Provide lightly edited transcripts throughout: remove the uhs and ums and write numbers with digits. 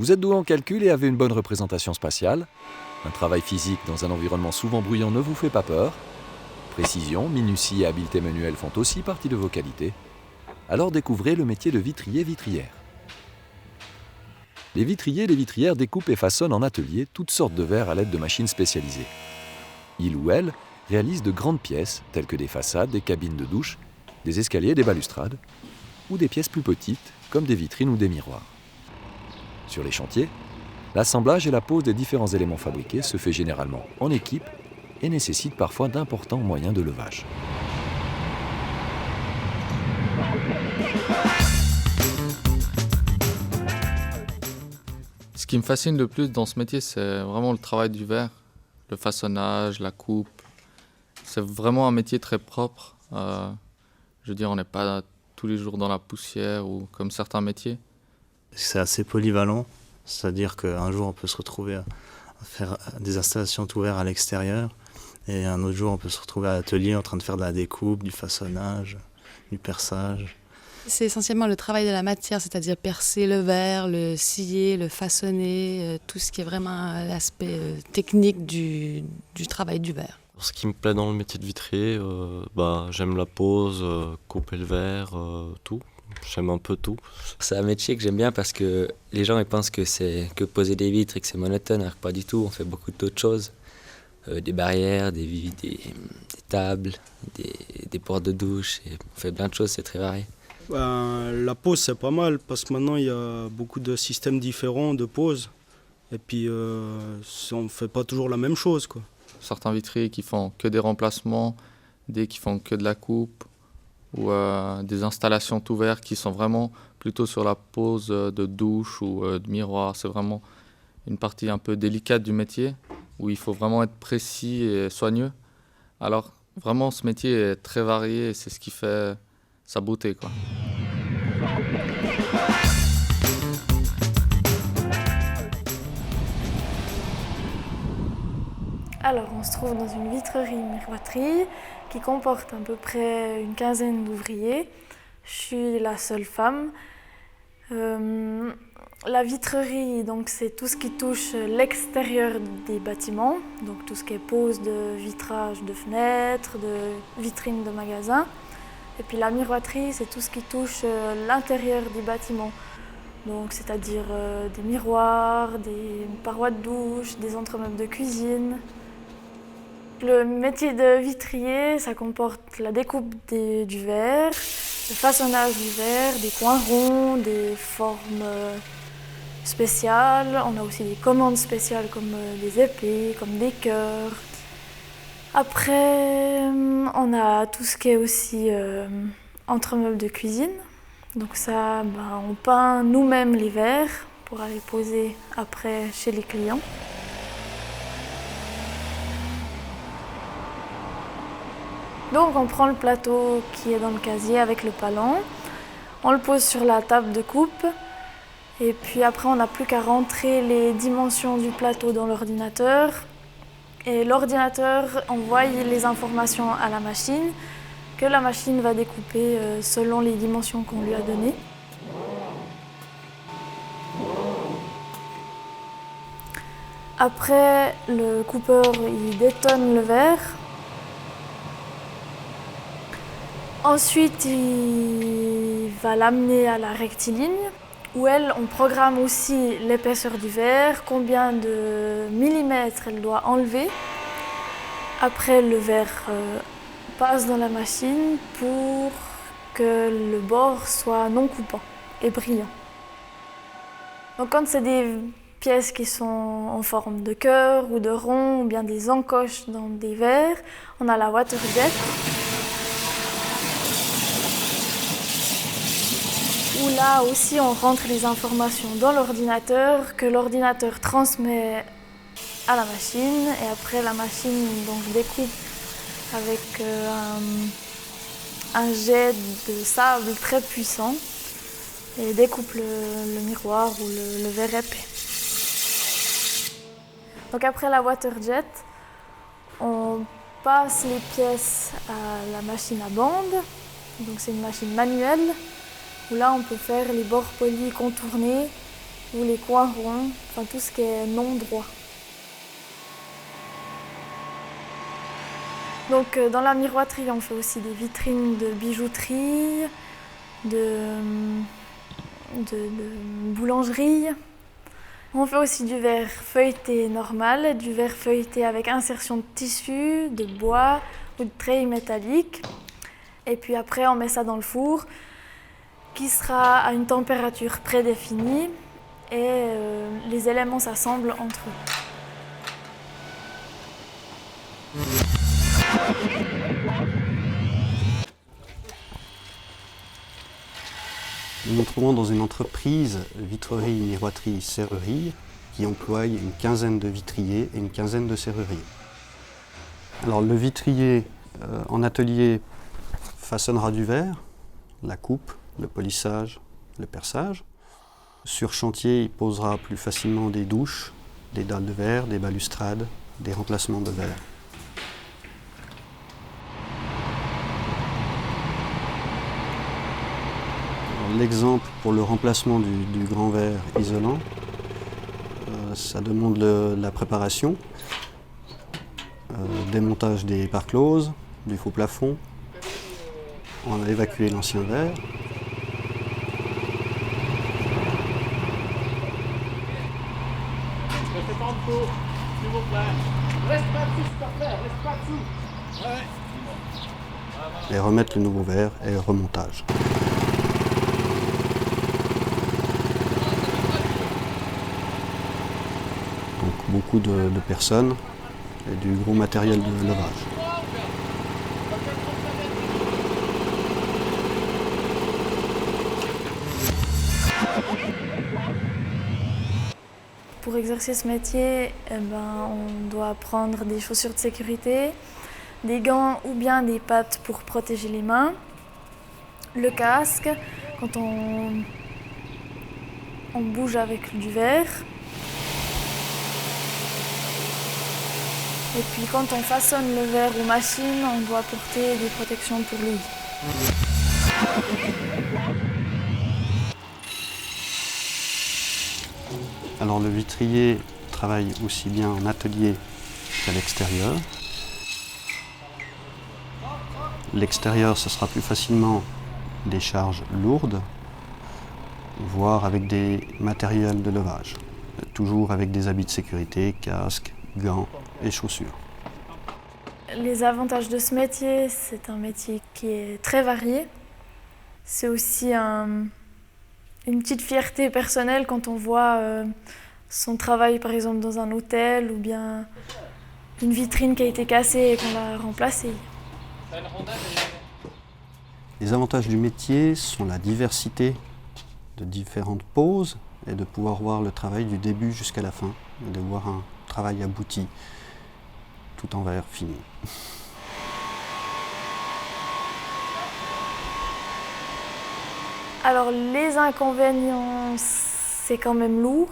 Vous êtes doué en calcul et avez une bonne représentation spatiale. Un travail physique dans un environnement souvent bruyant ne vous fait pas peur. Précision, minutie et habileté manuelle font aussi partie de vos qualités. Alors découvrez le métier de vitrier-vitrière. Les vitriers et les vitrières découpent et façonnent en atelier toutes sortes de verres à l'aide de machines spécialisées. Ils ou elles réalisent de grandes pièces telles que des façades, des cabines de douche, des escaliers, des balustrades, ou des pièces plus petites comme des vitrines ou des miroirs. Sur les chantiers, l'assemblage et la pose des différents éléments fabriqués se fait généralement en équipe et nécessite parfois d'importants moyens de levage. Ce qui me fascine le plus dans ce métier, c'est vraiment le travail du verre, le façonnage, la coupe. C'est vraiment un métier très propre. Je veux dire, on n'est pas tous les jours dans la poussière ou comme certains métiers. C'est assez polyvalent, c'est-à-dire qu'un jour on peut se retrouver à faire des installations tout verre à l'extérieur et un autre jour on peut se retrouver à l'atelier en train de faire de la découpe, du façonnage, du perçage. C'est essentiellement le travail de la matière, c'est-à-dire percer le verre, le scier, le façonner, tout ce qui est vraiment l'aspect technique du travail du verre. Ce qui me plaît dans le métier de vitrier, j'aime la pose, couper le verre, tout. J'aime un peu tout. C'est un métier que j'aime bien parce que les gens ils pensent que c'est que poser des vitres et que c'est monotone, alors que pas du tout. On fait beaucoup d'autres choses. Des barrières, des tables, des portes de douche. Et on fait plein de choses, c'est très varié. La pose, c'est pas mal parce que maintenant, il y a beaucoup de systèmes différents de pose. Et puis, on ne fait pas toujours la même chose, quoi. Certains vitriers qui font que des remplacements, des qui font que de la coupe, ou des installations tout verre qui sont vraiment plutôt sur la pose de douche ou de miroir. C'est vraiment une partie un peu délicate du métier où il faut vraiment être précis et soigneux. Alors vraiment ce métier est très varié et c'est ce qui fait sa beauté, quoi. Alors, on se trouve dans une vitrerie-miroiterie qui comporte à peu près une quinzaine d'ouvriers. Je suis la seule femme. La vitrerie, donc, c'est tout ce qui touche l'extérieur des bâtiments, donc tout ce qui est pose de vitrage de fenêtres, de vitrines de magasins. Et puis la miroiterie, c'est tout ce qui touche l'intérieur des bâtiments, donc c'est-à-dire des miroirs, des parois de douche, des entremeubles de cuisine. Le métier de vitrier, ça comporte la découpe du verre, le façonnage du verre, des coins ronds, des formes spéciales. On a aussi des commandes spéciales comme des épées, comme des cœurs. Après, on a tout ce qui est aussi entremeubles de cuisine. Donc ça, on peint nous-mêmes les verres pour aller poser après chez les clients. Donc on prend le plateau qui est dans le casier avec le palan, on le pose sur la table de coupe et puis après on n'a plus qu'à rentrer les dimensions du plateau dans l'ordinateur et l'ordinateur envoie les informations à la machine que la machine va découper selon les dimensions qu'on lui a données. Après, le coupeur il détonne le verre. Ensuite, il va l'amener à la rectiligne, où on programme aussi l'épaisseur du verre, combien de millimètres elle doit enlever. Après, le verre passe dans la machine pour que le bord soit non coupant et brillant. Donc quand c'est des pièces qui sont en forme de cœur ou de rond, ou bien des encoches dans des verres, on a la waterjet. Où là aussi on rentre les informations dans l'ordinateur, que l'ordinateur transmet à la machine et après la machine donc découpe avec un jet de sable très puissant et découpe le miroir ou le verre épais. Donc après la waterjet, on passe les pièces à la machine à bande, donc c'est une machine manuelle où là on peut faire les bords polis contournés ou les coins ronds, enfin tout ce qui est non droit. Donc dans la miroiterie, on fait aussi des vitrines de bijouterie, de boulangerie. On fait aussi du verre feuilleté normal, du verre feuilleté avec insertion de tissu, de bois ou de treilles métalliques. Et puis après, on met ça dans le four qui sera à une température prédéfinie et les éléments s'assemblent entre eux. Nous nous trouvons dans une entreprise vitrerie, miroiterie, serrurerie qui emploie une quinzaine de vitriers et une quinzaine de serruriers. Alors le vitrier en atelier façonnera du verre, la coupe, le polissage, le perçage. Sur chantier, il posera plus facilement des douches, des dalles de verre, des balustrades, des remplacements de verre. L'exemple pour le remplacement du grand verre isolant, ça demande la préparation, démontage des pare-closes, du faux plafond. On a évacué l'ancien verre. Restez pas en dessous, s'il vous plaît. Reste pas dessus, s'il te plaît, reste pas dessous. Ouais. Et remettre le nouveau verre et le remontage. Donc beaucoup de personnes et du gros matériel de levage. Pour exercer ce métier, on doit prendre des chaussures de sécurité, des gants ou bien des pattes pour protéger les mains, le casque quand on bouge avec du verre. Et puis quand on façonne le verre aux machines, on doit porter des protections pour l'ouïe. Alors le vitrier travaille aussi bien en atelier qu'à l'extérieur. L'extérieur, ce sera plus facilement des charges lourdes, voire avec des matériels de levage. Toujours avec des habits de sécurité, casque, gants et chaussures. Les avantages de ce métier, c'est un métier qui est très varié. C'est aussi une petite fierté personnelle quand on voit son travail par exemple dans un hôtel ou bien une vitrine qui a été cassée et qu'on l'a remplacée. Les avantages du métier sont la diversité de différentes poses et de pouvoir voir le travail du début jusqu'à la fin, et de voir un travail abouti, tout en verre fini. Alors les inconvénients, c'est quand même lourd.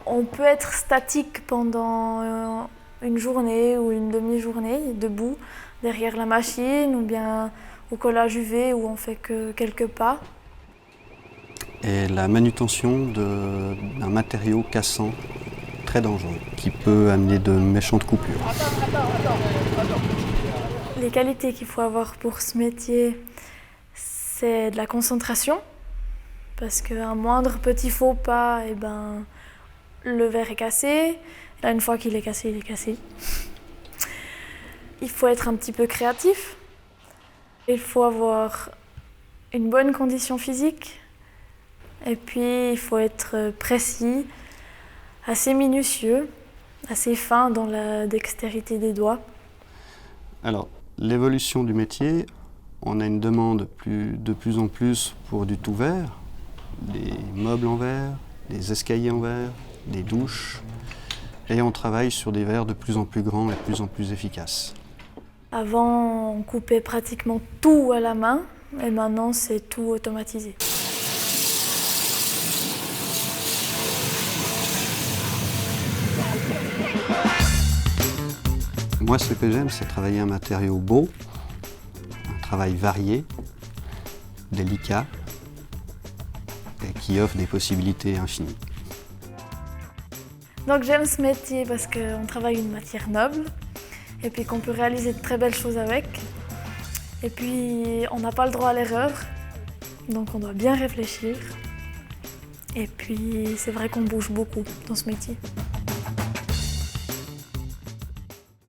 On peut être statique pendant une journée ou une demi-journée, debout, derrière la machine ou bien au collage UV où on fait que quelques pas. Et la manutention d'un matériau cassant très dangereux qui peut amener de méchantes coupures. Les qualités qu'il faut avoir pour ce métier, c'est de la concentration, parce qu'un moindre petit faux pas, le verre est cassé. Là, une fois qu'il est cassé, il est cassé. Il faut être un petit peu créatif. Il faut avoir une bonne condition physique. Et puis, il faut être précis, assez minutieux, assez fin dans la dextérité des doigts. Alors, l'évolution du métier, on a une demande de plus en plus pour du tout verre, des meubles en verre, des escaliers en verre, des douches. Et on travaille sur des verres de plus en plus grands et de plus en plus efficaces. Avant, on coupait pratiquement tout à la main, et maintenant, c'est tout automatisé. Moi, ce que j'aime, c'est travailler un matériau beau, un travail varié, délicat et qui offre des possibilités infinies. Donc j'aime ce métier parce qu'on travaille une matière noble et puis qu'on peut réaliser de très belles choses avec. Et puis on n'a pas le droit à l'erreur, donc on doit bien réfléchir. Et puis c'est vrai qu'on bouge beaucoup dans ce métier.